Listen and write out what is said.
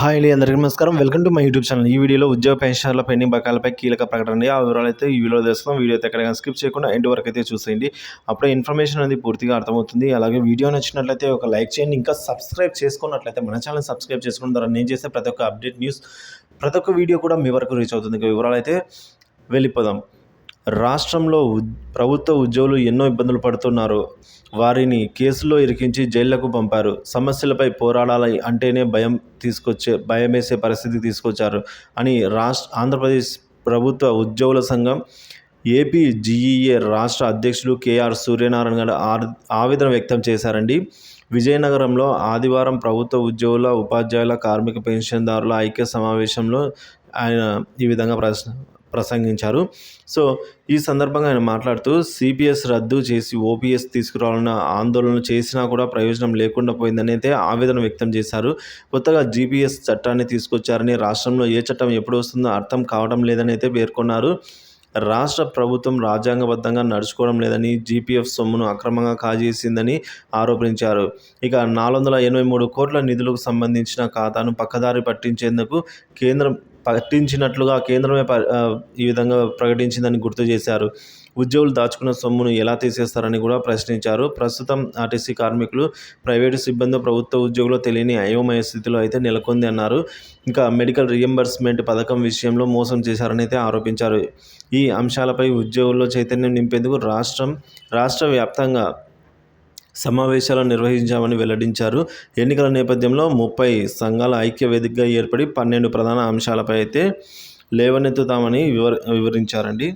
Hi అండి, అందరికీ నమస్కారం. Welcome to my YouTube channel. ఈ వీడియోలో ఉద్యోగ పెన్షన్ల పెండింగ్ బకాయిలపై కీలక ప్రకటన. ఆ వివరాలు అయితే ఈ వీడియోలో తెలుసుకుందాం. వీడియో అయితే ఎక్కడైనా స్కిప్ చేయకుండా ఎండ్ వరకు అయితే చూసేయండి. అప్పుడే ఇన్ఫర్మేషన్ అనేది పూర్తిగా అర్థమవుతుంది. అలాగే వీడియో నచ్చినట్లయితే ఒక లైక్ చేయండి. ఇంకా సబ్స్క్రైబ్ చేసుకున్నట్లయితే మన ఛానల్ సబ్స్క్రైబ్ చేసుకోవడం ద్వారా నేను చేసే ప్రతి ఒక్క అప్డేట్ న్యూస్, ప్రతి ఒక్క వీడియో కూడా మీ వరకు రీచ్ అవుతుంది. ఇక వివరాలు అయితే వెళ్ళిపోదాం. రాష్ట్రంలో ప్రభుత్వ ఉద్యోగులు ఎన్నో ఇబ్బందులు పడుతున్నారు. వారిని కేసుల్లో ఇరికించి జైళ్లకు పంపారు. సమస్యలపై పోరాడాలి అంటేనే భయమేసే పరిస్థితికి తీసుకొచ్చారు అని ఆంధ్రప్రదేశ్ ప్రభుత్వ ఉద్యోగుల సంఘం ఏపీజీఈఏ రాష్ట్ర అధ్యక్షులు కేఆర్ సూర్యనారాయణ గారు ఆవేదన వ్యక్తం చేశారండి. విజయనగరంలో ఆదివారం ప్రభుత్వ ఉద్యోగుల, ఉపాధ్యాయుల, కార్మిక పెన్షన్దారుల ఐక్య సమావేశంలో ఆయన ఈ విధంగా ప్రసంగించారు. సో ఈ సందర్భంగా ఆయన మాట్లాడుతూ సిపిఎస్ రద్దు చేసి ఓపీఎస్ తీసుకురావాలన్న ఆందోళన చేసినా కూడా ప్రయోజనం లేకుండా పోయిందని అయితే ఆవేదన వ్యక్తం చేశారు. కొత్తగా జీపీఎస్ చట్టాన్ని తీసుకొచ్చారని, రాష్ట్రంలో ఏ చట్టం ఎప్పుడు వస్తుందో అర్థం కావడం లేదని అయితే పేర్కొన్నారు. రాష్ట్ర ప్రభుత్వం రాజ్యాంగబద్ధంగా నడుచుకోవడం లేదని, జీపీఎఫ్ సొమ్మును అక్రమంగా కాజేసిందని ఆరోపించారు. ఇక 483 కోట్ల నిధులకు సంబంధించిన ఖాతాను పక్కదారి పట్టించినట్లుగా కేంద్రమే ఈ విధంగా ప్రకటించిందని గుర్తు చేశారు. ఉద్యోగులు దాచుకున్న సొమ్మును ఎలా తీసేస్తారని కూడా ప్రశ్నించారు. ప్రస్తుతం ఆర్టీసీ కార్మికులు, ప్రైవేటు సిబ్బంది, ప్రభుత్వ ఉద్యోగులు తెలియని అయోమయ స్థితిలో అయితే నెలకొంది అన్నారు. ఇంకా మెడికల్ రీయింబర్స్మెంట్ పథకం విషయంలో మోసం చేశారని అయితే ఆరోపించారు. ఈ అంశాలపై ఉద్యోగుల్లో చైతన్యం నింపేందుకు రాష్ట్ర వ్యాప్తంగా సమావేశాలు నిర్వహించామని వెల్లడించారు. ఎన్నికల నేపథ్యంలో 30 సంఘాల ఐక్య వేదికగా ఏర్పడి 12 ప్రధాన అంశాలపై అయితే లేవనెత్తుతామని వివరించారండి.